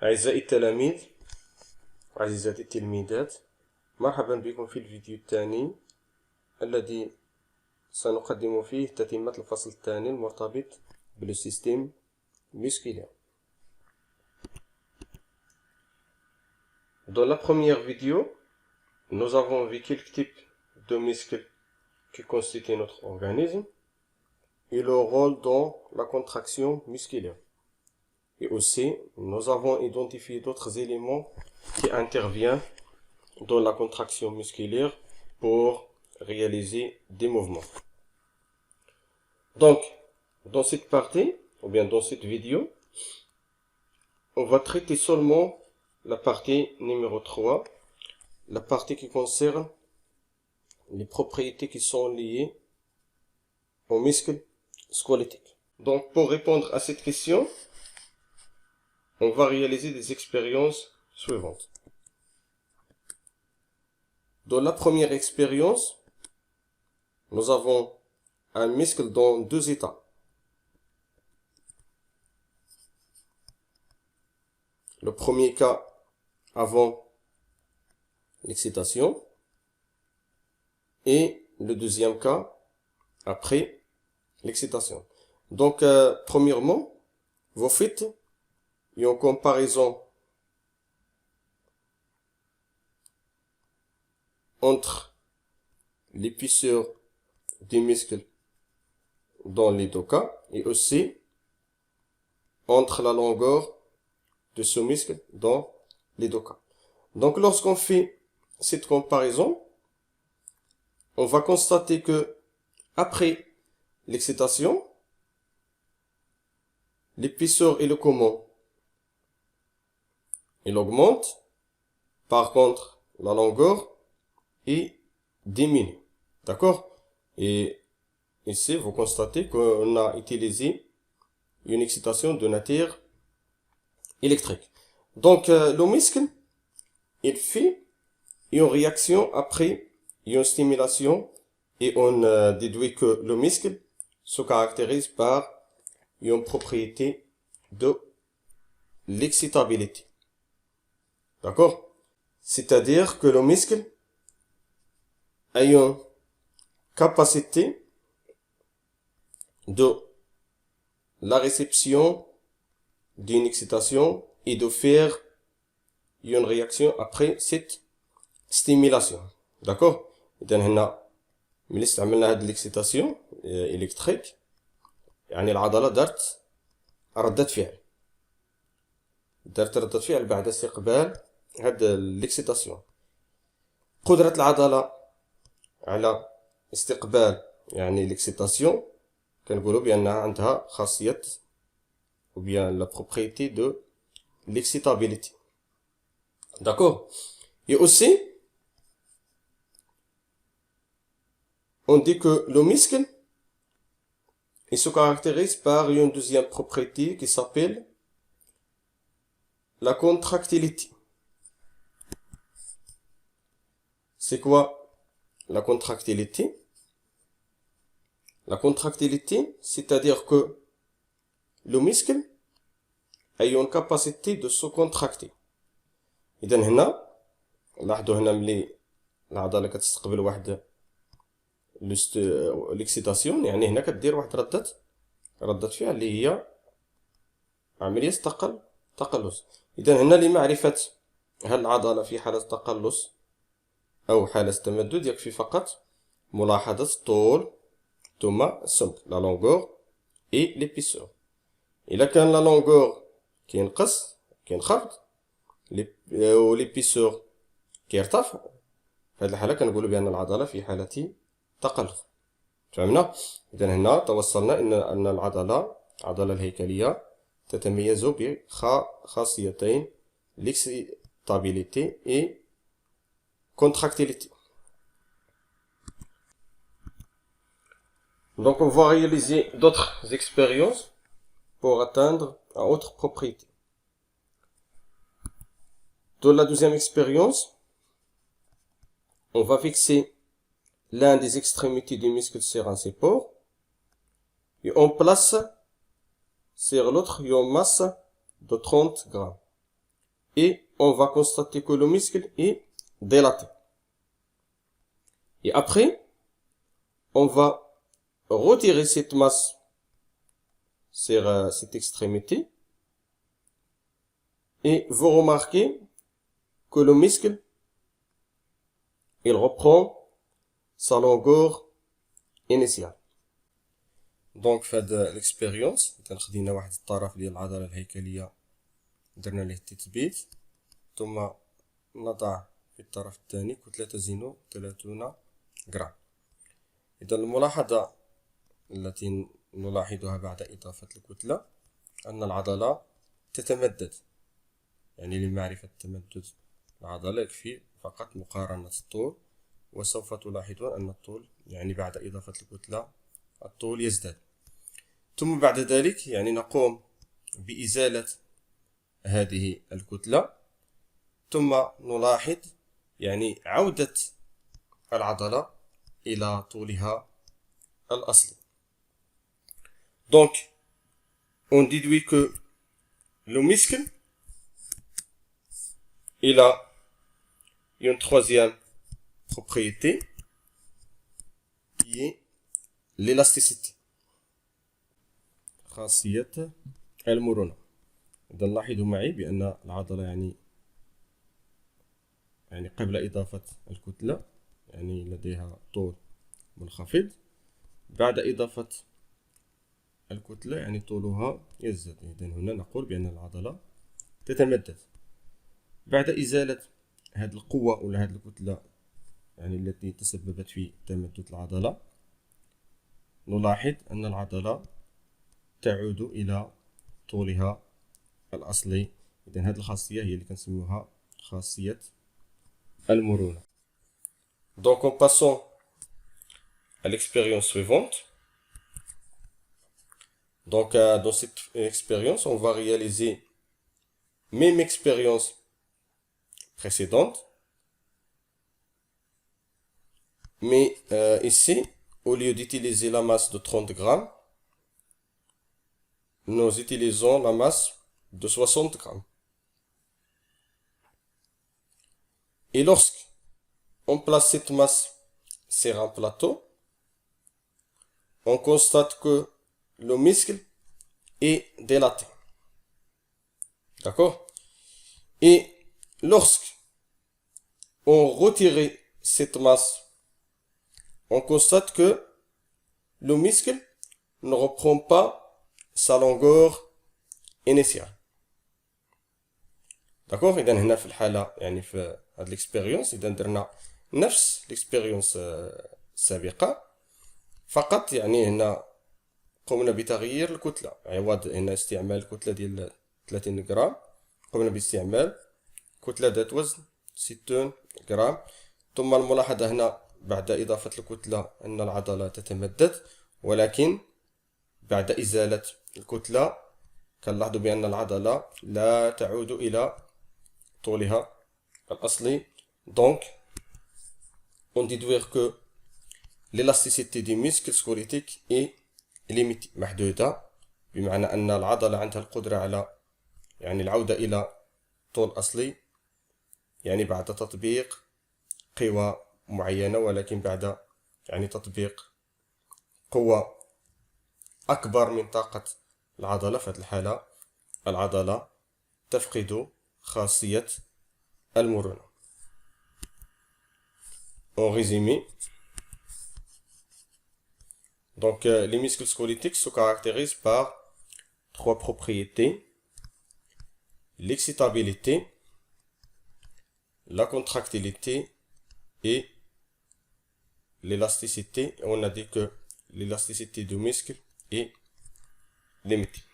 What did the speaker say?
أعزائي التلاميذ وعزيزاتي التلميذات، مرحبا بكم في الفيديو الثاني الذي سنقدم فيه تتمة الفصل الثاني المرتبط بالسيستم musculaire. Dans la première vidéo, nous avons vu quelques types de muscles qui constituent notre organisme et leur rôle dans la contraction musculaire. Et aussi, nous avons identifié d'autres éléments qui interviennent dans la contraction musculaire pour réaliser des mouvements. Donc, dans cette partie, ou bien dans cette vidéo, on va traiter seulement la partie numéro 3, la partie qui concerne les propriétés qui sont liées aux muscles squelettiques. Donc, pour répondre à cette question, on va réaliser des expériences suivantes. Dans la première expérience, nous avons un muscle dans deux états. Le premier cas avant l'excitation et le deuxième cas après l'excitation. Donc, premièrement, vous faites une comparaison entre l'épaisseur du muscle dans les deux cas et aussi entre la longueur de ce muscle dans les deux cas. Donc, lorsqu'on fait cette comparaison, on va constater que après l'excitation, l'épaisseur et le comment il augmente. Par contre, la longueur est diminue. D'accord? Et ici, vous constatez qu'on a utilisé une excitation de nature électrique. Donc, le muscle, il fait une réaction après une stimulation et on déduit que le muscle se caractérise par une propriété de l'excitabilité. D'accord? C'est-à-dire que le muscle a une capacité de la réception d'une excitation et de faire une réaction après cette stimulation. D'accord? إذن هنا ملي استعملنا هاد l'excitation électrique يعني العضلة دارت ردة فعل. ردة فعل بعد استقبال هاد l'excitation. قدرة العضلة على استقبال يعني l'excitation كنقولوا بأنها عندها خاصية ou bien la propriété de l'excitabilité. D'accord? Et aussi, on dit que le muscle, il se caractérise par une deuxième propriété qui s'appelle la contractilité. C'est quoi la contractilité? La contractilité, c'est-à-dire que le muscle a une capacité de se contracter. إذن هنا لاحظوا هنا ملي العضلة كتستقبل واحد l'excitation يعني هنا كدير واحد ردة فعل اللي هي عملية تقلص. إذن هنا لمعرفة هل العضلة في حالة تقلص أو حالة تمدد يكفي فقط ملاحظة الطول ثم السمك la longueur et l'épaisseur. إلا كان la longueur كينقص كينخفض و l'épaisseur كيرتفع، في هذه الحالة كنقولوا بأن العضلة في حالة تقلص. فهمنا؟ إذن هنا توصلنا أن العضلة الهيكلية تتميز بخاصيتين l'excitabilité et contractilité. Donc on va réaliser d'autres expériences pour atteindre à autre propriété. Dans la deuxième expérience, on va fixer l'un des extrémités du muscle sur un support et on place sur l'autre une masse de 30 grammes. et on va constater que le muscle est dilaté. Et après, on va retirer cette masse sur cette extrémité et vous remarquez que le muscle, il reprend sa longueur initiale. دونك في هاد الاكسبيريونس خدينا واحد الطرف ديال العضله الهيكليه درنا ليه التثبيت، ثم نضع في الطرف الثاني كتله تزن 30 غرام. اذا الملاحظه التي نلاحظها بعد اضافه الكتله ان العضله تتمدد، يعني لمعرفه تمدد العضله يكفي فقط مقارنه الطول، وسوف تلاحظون ان الطول يعني بعد اضافه الكتله الطول يزداد. ثم بعد ذلك يعني نقوم بإزالة هذه الكتلة، ثم نلاحظ يعني عودة العضلة إلى طولها الأصلي. Donc, on déduit que le muscle, il a une troisième propriété qui est l'élasticité. خاصية المرونة. إذا لاحظوا معي بأن العضلة يعني قبل إضافة الكتلة يعني لديها طول منخفض، بعد إضافة الكتلة يعني طولها يزداد. إذا هنا نقول بأن العضلة تتمدد. بعد إزالة هذه القوة ولا هذه الكتلة يعني التي تسببت في تمدد العضلة، نلاحظ أن العضلة تعود إلى طولها الأصلي. إذن هذه الخاصية هي اللي كنسميوها خاصية المرونة. Donc en passant à l'expérience suivante. Donc dans cette expérience, on va réaliser même expérience précédente, mais ici, au lieu d'utiliser la masse de 30 grammes, nous utilisons la masse de 60 grammes. Et lorsqu'on place cette masse sur un plateau, on constate que le muscle est dilaté. D'accord? Et lorsqu'on retire cette masse, on constate que le muscle ne reprend pas sa longueur initiale. D'accord? إذا هنا في الحالة يعني في هذه الإكسبيريونس إذا درنا نفس الإكسبيريونس السابقة، فقط يعني هنا قمنا بتغيير الكتلة. عوض هنا استعمال الكتلة ديال 30 غرام قمنا باستعمال كتلة ذات وزن 60 غرام. ثم الملاحظة هنا بعد إضافة الكتلة أن العضلة تتمدد، ولكن بعد إزالة الكتلة كنلاحظوا بأن العضلة لا تعود إلى طولها الأصلي. Donc, on déduit que l'élasticité du muscle squelettique est limitée محدودة، بمعنى أن العضلة عندها القدرة على يعني العودة إلى طول أصلي، يعني بعد تطبيق قوى معينة، ولكن بعد يعني تطبيق قوة أكبر من طاقة العضلة. في هذه الحالة العضلة تفقد خاصية المرونة. En résumé, donc les muscles squelettiques se caractérisent par trois propriétés: l'excitabilité, la contractilité et l'élasticité. On a dit que l'élasticité du muscle est limitée.